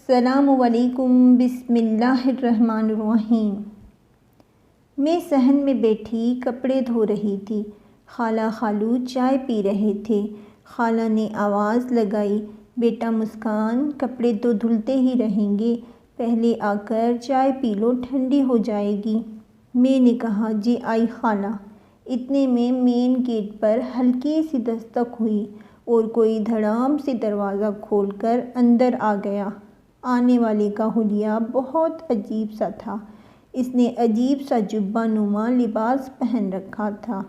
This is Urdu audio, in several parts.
السلام علیکم، بسم اللہ الرحمن الرحیم۔ میں صحن میں بیٹھی کپڑے دھو رہی تھی۔ خالہ خالو چائے پی رہے تھے۔ خالہ نے آواز لگائی، بیٹا مسکان، کپڑے تو دھلتے ہی رہیں گے، پہلے آ کر چائے پی لو، ٹھنڈی ہو جائے گی۔ میں نے کہا جی آئی خالہ۔ اتنے میں مین گیٹ پر ہلکی سی دستک ہوئی اور کوئی دھڑام سے دروازہ کھول کر اندر آ گیا۔ آنے والے کا حلیہ بہت عجیب سا تھا۔ اس نے عجیب سا جبہ نما لباس پہن رکھا تھا۔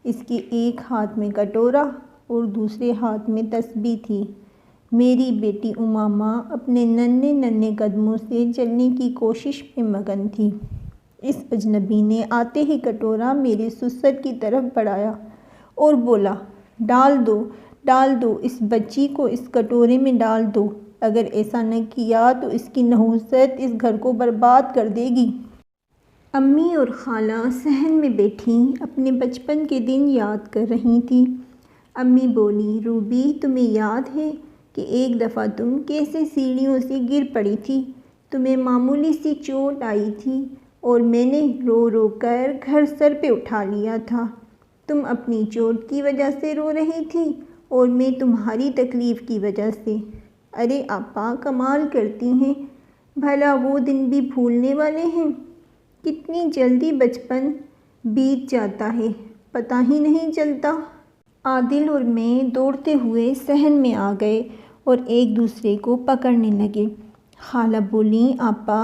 اس کے ایک ہاتھ میں کٹورا اور دوسرے ہاتھ میں تسبیح تھی۔ میری بیٹی امامہ اپنے ننھے ننھے قدموں سے چلنے کی کوشش میں مگن تھی۔ اس اجنبی نے آتے ہی کٹورا میرے سسر کی طرف بڑھایا اور بولا، ڈال دو، اس بچی کو اس کٹورے میں ڈال دو، اگر ایسا نہ کیا تو اس کی نحوست اس گھر کو برباد کر دے گی۔ امی اور خالہ صحن میں بیٹھی اپنے بچپن کے دن یاد کر رہی تھیں۔ امی بولی، روبی تمہیں یاد ہے کہ ایک دفعہ تم کیسے سیڑھیوں سے گر پڑی تھی؟ تمہیں معمولی سی چوٹ آئی تھی اور میں نے رو رو کر گھر سر پہ اٹھا لیا تھا۔ تم اپنی چوٹ کی وجہ سے رو رہی تھی اور میں تمہاری تکلیف کی وجہ سے۔ ارے آپا کمال کرتی ہیں، بھلا وہ دن بھی بھولنے والے ہیں؟ کتنی جلدی بچپن بیت جاتا ہے، پتہ ہی نہیں چلتا۔ عادل اور میں دوڑتے ہوئے صحن میں آ گئے اور ایک دوسرے کو پکڑنے لگے۔ خالہ بولیں، آپا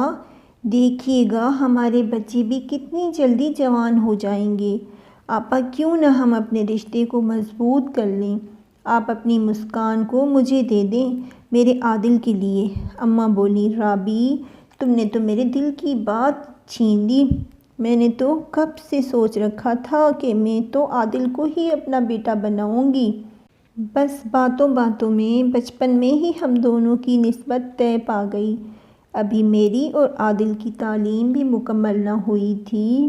دیکھیے گا ہمارے بچے بھی کتنی جلدی جوان ہو جائیں گے۔ آپا کیوں نہ ہم اپنے رشتے کو مضبوط کر لیں؟ آپ اپنی مسکان کو مجھے دے دیں میرے عادل کے لیے۔ اماں بولی، رابی تم نے تو میرے دل کی بات چھین لی۔ میں نے تو کب سے سوچ رکھا تھا کہ میں تو عادل کو ہی اپنا بیٹا بناؤں گی۔ بس باتوں باتوں میں بچپن میں ہی ہم دونوں کی نسبت طے پا گئی۔ ابھی میری اور عادل کی تعلیم بھی مکمل نہ ہوئی تھی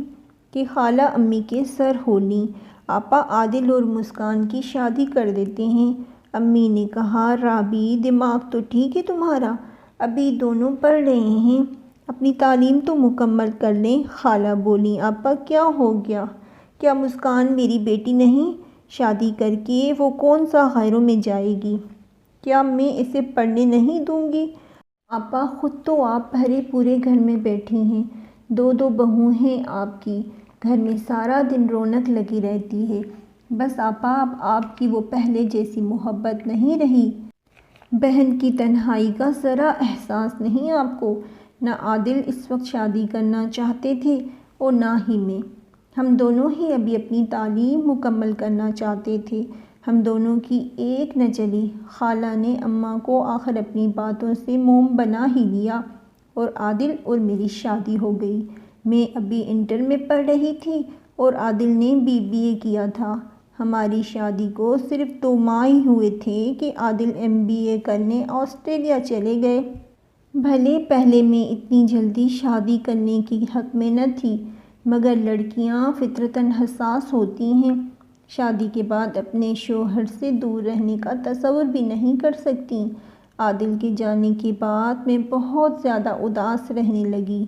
کہ خالہ امی کے سر ہو لیں، آپا عادل اور مسکان کی شادی کر دیتے ہیں۔ امی نے کہا، رابی دماغ تو ٹھیک ہے تمہارا، ابھی دونوں پڑھ رہے ہیں، اپنی تعلیم تو مکمل کر لیں۔ خالہ بولیں، آپا کیا ہو گیا؟ کیا مسکان میری بیٹی نہیں؟ شادی کر کے وہ کون سا غیروں میں جائے گی؟ کیا میں اسے پڑھنے نہیں دوں گی؟ آپا خود تو آپ بھرے پورے گھر میں بیٹھی ہیں، دو بہو ہیں آپ کی، گھر میں سارا دن رونق لگی رہتی ہے۔ بس آپا اب آپ کی وہ پہلے جیسی محبت نہیں رہی، بہن کی تنہائی کا ذرا احساس نہیں آپ کو۔ نہ عادل اس وقت شادی کرنا چاہتے تھے اور نہ ہی میں، ہم دونوں ہی ابھی اپنی تعلیم مکمل کرنا چاہتے تھے۔ ہم دونوں کی ایک نہ چلی۔ خالہ نے اماں کو آخر اپنی باتوں سے موم بنا ہی لیا اور عادل اور میری شادی ہو گئی۔ میں ابھی انٹر میں پڑھ رہی تھی اور عادل نے BBA کیا تھا۔ ہماری شادی کو صرف 2 ماہ ہی ہوئے تھے کہ عادل MBA کرنے آسٹریلیا چلے گئے۔ بھلے پہلے میں اتنی جلدی شادی کرنے کی حق میں نہ تھی، مگر لڑکیاں فطرتاً حساس ہوتی ہیں، شادی کے بعد اپنے شوہر سے دور رہنے کا تصور بھی نہیں کر سکتیں۔ عادل کے جانے کے بعد میں بہت زیادہ اداس رہنے لگی۔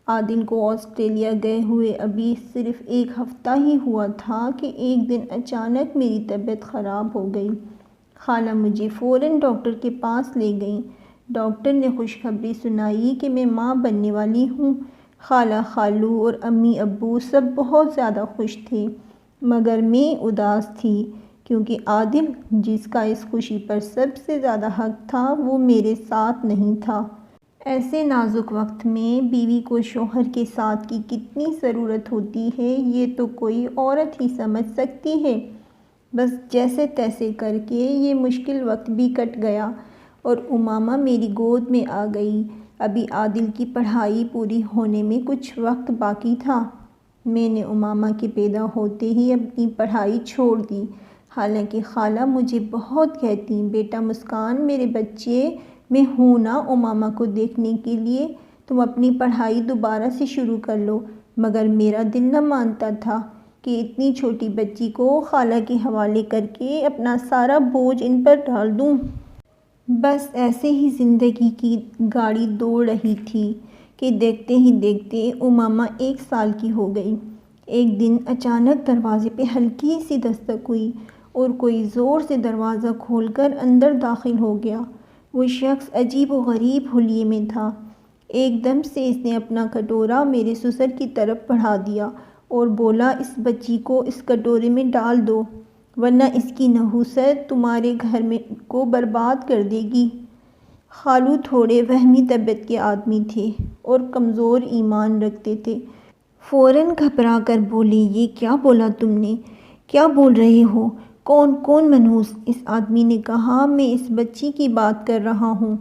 عادل کو آسٹریلیا گئے ہوئے ابھی صرف 1 ہفتہ ہی ہوا تھا کہ ایک دن اچانک میری طبیعت خراب ہو گئی۔ خالہ مجھے فوراً ڈاکٹر کے پاس لے گئیں۔ ڈاکٹر نے خوشخبری سنائی کہ میں ماں بننے والی ہوں۔ خالہ خالو اور امی ابو سب بہت زیادہ خوش تھے، مگر میں اداس تھی کیونکہ عادل جس کا اس خوشی پر سب سے زیادہ حق تھا وہ میرے ساتھ نہیں تھا۔ ایسے نازک وقت میں بیوی کو شوہر کے ساتھ کی کتنی ضرورت ہوتی ہے یہ تو کوئی عورت ہی سمجھ سکتی ہے۔ بس جیسے تیسے کر کے یہ مشکل وقت بھی کٹ گیا اور امامہ میری گود میں آ گئی۔ ابھی عادل کی پڑھائی پوری ہونے میں کچھ وقت باقی تھا۔ میں نے امامہ کے پیدا ہوتے ہی اپنی پڑھائی چھوڑ دی، حالانکہ خالہ مجھے بہت کہتیں، بیٹا مسکان میرے بچے میں ہوں نا امامہ کو دیکھنے کے لیے، تم اپنی پڑھائی دوبارہ سے شروع کر لو، مگر میرا دل نہ مانتا تھا کہ اتنی چھوٹی بچی کو خالہ کے حوالے کر کے اپنا سارا بوجھ ان پر ڈال دوں۔ بس ایسے ہی زندگی کی گاڑی دوڑ رہی تھی کہ دیکھتے ہی دیکھتے امامہ 1 سال کی ہو گئی۔ ایک دن اچانک دروازے پہ ہلکی سی دستک ہوئی اور کوئی زور سے دروازہ کھول کر اندر داخل ہو گیا۔ وہ شخص عجیب و غریب حلیے میں تھا۔ ایک دم سے اس نے اپنا کٹورا میرے سسر کی طرف بڑھا دیا اور بولا، اس بچی کو اس کٹورے میں ڈال دو ورنہ اس کی نحوست تمہارے گھر کو برباد کر دے گی۔ خالو تھوڑے وہمی طبیعت کے آدمی تھے اور کمزور ایمان رکھتے تھے۔ فوراً گھبرا کر بولے، یہ کیا بولا تم نے؟ کیا بول رہے ہو؟ کون منحوس؟ اس آدمی نے کہا، میں اس بچی کی بات کر رہا ہوں۔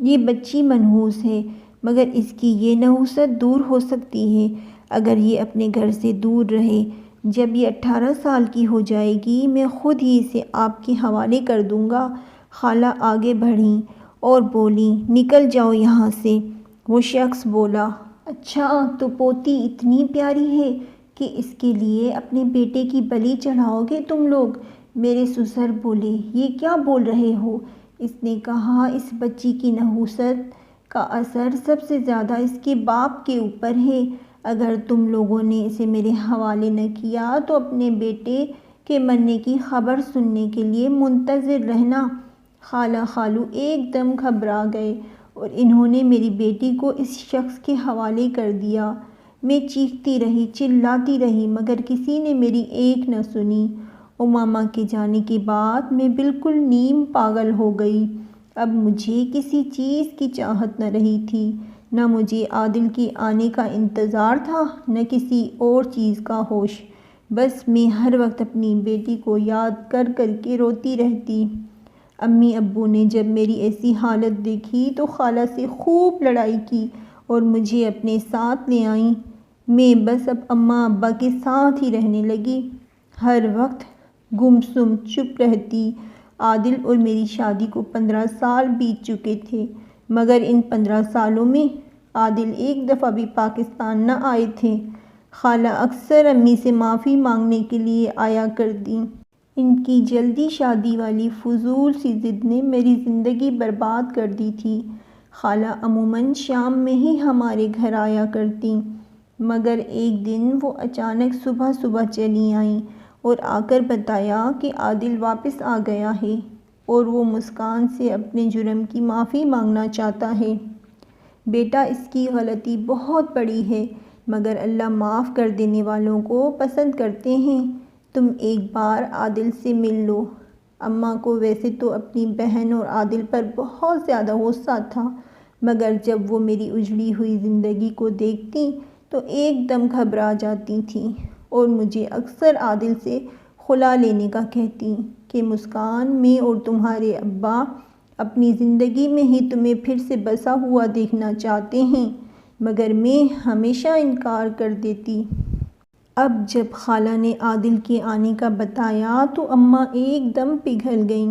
یہ بچی منحوس ہے مگر اس کی یہ نحوست دور ہو سکتی ہے اگر یہ اپنے گھر سے دور رہے۔ جب یہ 18 سال کی ہو جائے گی میں خود ہی اسے آپ کے حوالے کر دوں گا۔ خالہ آگے بڑھیں اور بولیں، نکل جاؤ یہاں سے۔ وہ شخص بولا، اچھا تو پوتی اتنی پیاری ہے کہ اس کے لیے اپنے بیٹے کی بلی چڑھاؤ گے تم لوگ؟ میرے سسر بولے، یہ کیا بول رہے ہو؟ اس نے کہا، اس بچی کی نحوست کا اثر سب سے زیادہ اس کے باپ کے اوپر ہے۔ اگر تم لوگوں نے اسے میرے حوالے نہ کیا تو اپنے بیٹے کے مرنے کی خبر سننے کے لیے منتظر رہنا۔ خالو ایک دم گھبرا گئے اور انہوں نے میری بیٹی کو اس شخص کے حوالے کر دیا۔ میں چیختی رہی، چلاتی رہی مگر کسی نے میری ایک نہ سنی۔ امامہ کے جانے کے بعد میں بالکل نیم پاگل ہو گئی۔ اب مجھے کسی چیز کی چاہت نہ رہی تھی، نہ مجھے عادل کے آنے کا انتظار تھا نہ کسی اور چیز کا ہوش۔ بس میں ہر وقت اپنی بیٹی کو یاد کر کر کے روتی رہتی۔ امی ابو نے جب میری ایسی حالت دیکھی تو خالہ سے خوب لڑائی کی اور مجھے اپنے ساتھ لے آئیں۔ میں بس اب اماں ابا کے ساتھ ہی رہنے لگی، ہر وقت گمسم چپ رہتی۔ عادل اور میری شادی کو 15 سال بیت چکے تھے مگر ان 15 سالوں میں عادل ایک دفعہ بھی پاکستان نہ آئے تھے۔ خالہ اکثر امی سے معافی مانگنے کے لیے آیا کرتیں۔ ان کی جلدی شادی والی فضول سی ضد نے میری زندگی برباد کر دی تھی۔ خالہ عموماً شام میں ہی ہمارے گھر آیا کرتیں مگر ایک دن وہ اچانک صبح چلی آئیں اور آ کر بتایا کہ عادل واپس آ گیا ہے اور وہ مسکان سے اپنے جرم کی معافی مانگنا چاہتا ہے۔ بیٹا، اس کی غلطی بہت بڑی ہے مگر اللہ معاف کر دینے والوں کو پسند کرتے ہیں۔ تم ایک بار عادل سے مل لو۔ اماں کو ویسے تو اپنی بہن اور عادل پر بہت زیادہ غصہ تھا مگر جب وہ میری اجڑی ہوئی زندگی کو دیکھتیں تو ایک دم گھبرا جاتی تھیں اور مجھے اکثر عادل سے خلا لینے کا کہتیں کہ مسکان، میں اور تمہارے ابا اپنی زندگی میں ہی تمہیں پھر سے بسا ہوا دیکھنا چاہتے ہیں مگر میں ہمیشہ انکار کر دیتی۔ اب جب خالہ نے عادل کے آنے کا بتایا تو اماں ایک دم پگھل گئیں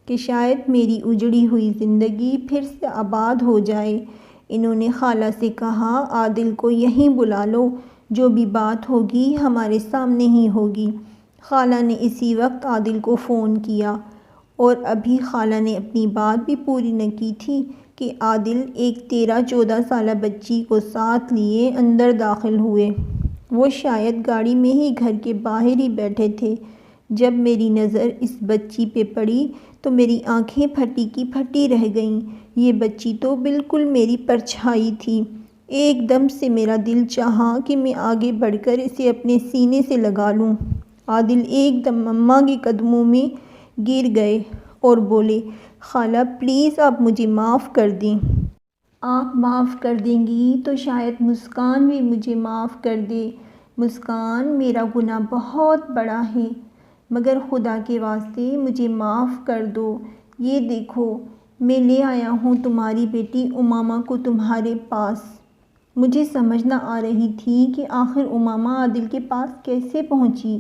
کہ شاید میری اجڑی ہوئی زندگی پھر سے آباد ہو جائے۔ انہوں نے خالہ سے کہا، عادل کو یہیں بلا لو، جو بھی بات ہوگی ہمارے سامنے ہی ہوگی۔ خالہ نے اسی وقت عادل کو فون کیا اور ابھی خالہ نے اپنی بات بھی پوری نہ کی تھی کہ عادل ایک 13-14 سالہ بچی کو ساتھ لیے اندر داخل ہوئے۔ وہ شاید گاڑی میں ہی گھر کے باہر ہی بیٹھے تھے۔ جب میری نظر اس بچی پہ پڑی تو میری آنکھیں پھٹی کی پھٹی رہ گئیں۔ یہ بچی تو بالکل میری پرچھائی تھی۔ ایک دم سے میرا دل چاہا کہ میں آگے بڑھ کر اسے اپنے سینے سے لگا لوں۔ عادل ایک دم اماں کے قدموں میں گر گئے اور بولے، خالہ پلیز آپ مجھے معاف کر دیں۔ آپ معاف کر دیں گی تو شاید مسکان بھی مجھے معاف کر دے۔ مسکان، میرا گناہ بہت بڑا ہے مگر خدا کے واسطے مجھے معاف کر دو۔ یہ دیکھو، میں لے آیا ہوں تمہاری بیٹی امامہ کو تمہارے پاس۔ مجھے سمجھ نہ آ رہی تھی کہ آخر امامہ عادل کے پاس کیسے پہنچی۔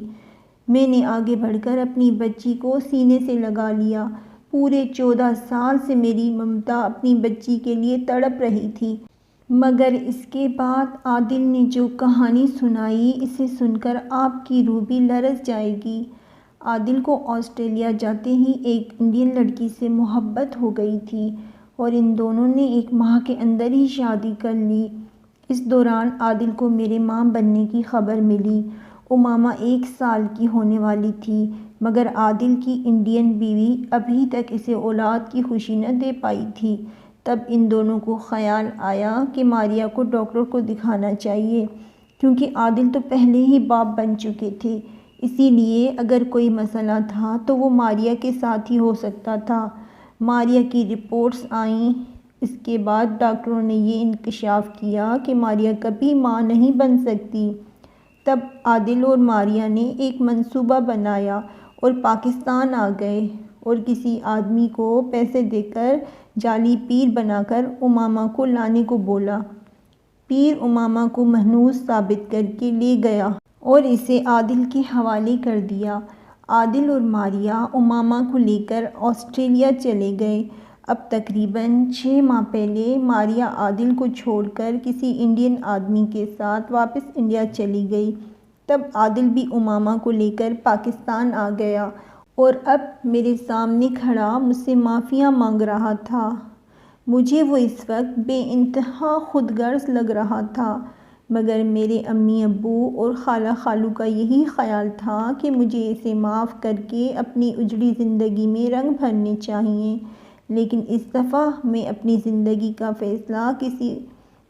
میں نے آگے بڑھ کر اپنی بچی کو سینے سے لگا لیا۔ پورے 14 سال سے میری ممتا اپنی بچی کے لیے تڑپ رہی تھی مگر اس کے بعد عادل نے جو کہانی سنائی، اسے سن کر آپ کی روح بھی لرز جائے گی۔ عادل کو آسٹریلیا جاتے ہی ایک انڈین لڑکی سے محبت ہو گئی تھی اور ان دونوں نے 1 ماہ کے اندر ہی شادی کر لی۔ اس دوران عادل کو میرے ماں بننے کی خبر ملی۔ امامہ 1 سال کی ہونے والی تھی، مگر عادل کی انڈین بیوی ابھی تک اسے اولاد کی خوشی نہ دے پائی تھی۔ تب ان دونوں کو خیال آیا کہ ماریا کو ڈاکٹر کو دکھانا چاہیے، کیونکہ عادل تو پہلے ہی باپ بن چکے تھے، اسی لیے اگر کوئی مسئلہ تھا تو وہ ماریا کے ساتھ ہی ہو سکتا تھا۔ ماریا کی رپورٹس آئیں۔ اس کے بعد ڈاکٹروں نے یہ انکشاف کیا کہ ماریا کبھی ماں نہیں بن سکتی۔ تب عادل اور ماریا نے ایک منصوبہ بنایا اور پاکستان آ گئے اور کسی آدمی کو پیسے دے کر جعلی پیر بنا کر امامہ کو لانے کو بولا۔ پیر امامہ کو محنوس ثابت کر کے لے گیا اور اسے عادل کے حوالے کر دیا۔ عادل اور ماریا امامہ کو لے کر آسٹریلیا چلے گئے۔ اب تقریباً 6 ماہ پہلے ماریا عادل کو چھوڑ کر کسی انڈین آدمی کے ساتھ واپس انڈیا چلی گئی۔ تب عادل بھی امامہ کو لے کر پاکستان آ گیا اور اب میرے سامنے کھڑا مجھ سے معافیاں مانگ رہا تھا۔ مجھے وہ اس وقت بے انتہا خود غرض لگ رہا تھا، مگر میرے امی ابو اور خالہ خالو کا یہی خیال تھا کہ مجھے اسے معاف کر کے اپنی اجڑی زندگی میں رنگ بھرنے چاہئیں۔ لیکن اس دفعہ میں اپنی زندگی کا فیصلہ کسی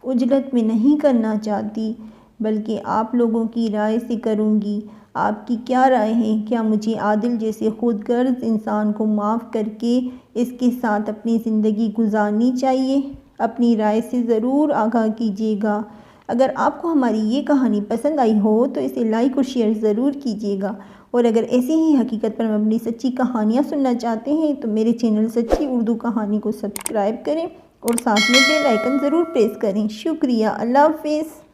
عجلت میں نہیں کرنا چاہتی، بلکہ آپ لوگوں کی رائے سے کروں گی۔ آپ کی کیا رائے ہے؟ کیا مجھے عادل جیسے خود غرض انسان کو معاف کر کے اس کے ساتھ اپنی زندگی گزارنی چاہیے؟ اپنی رائے سے ضرور آگاہ کیجیے گا۔ اگر آپ کو ہماری یہ کہانی پسند آئی ہو تو اسے لائک اور شیئر ضرور کیجیے گا، اور اگر ایسی ہی حقیقت پر مبنی سچی کہانیاں سننا چاہتے ہیں تو میرے چینل سچی اردو کہانی کو سبسکرائب کریں اور ساتھ میں بیل آئیکن ضرور پریس کریں۔ شکریہ۔ اللہ حافظ۔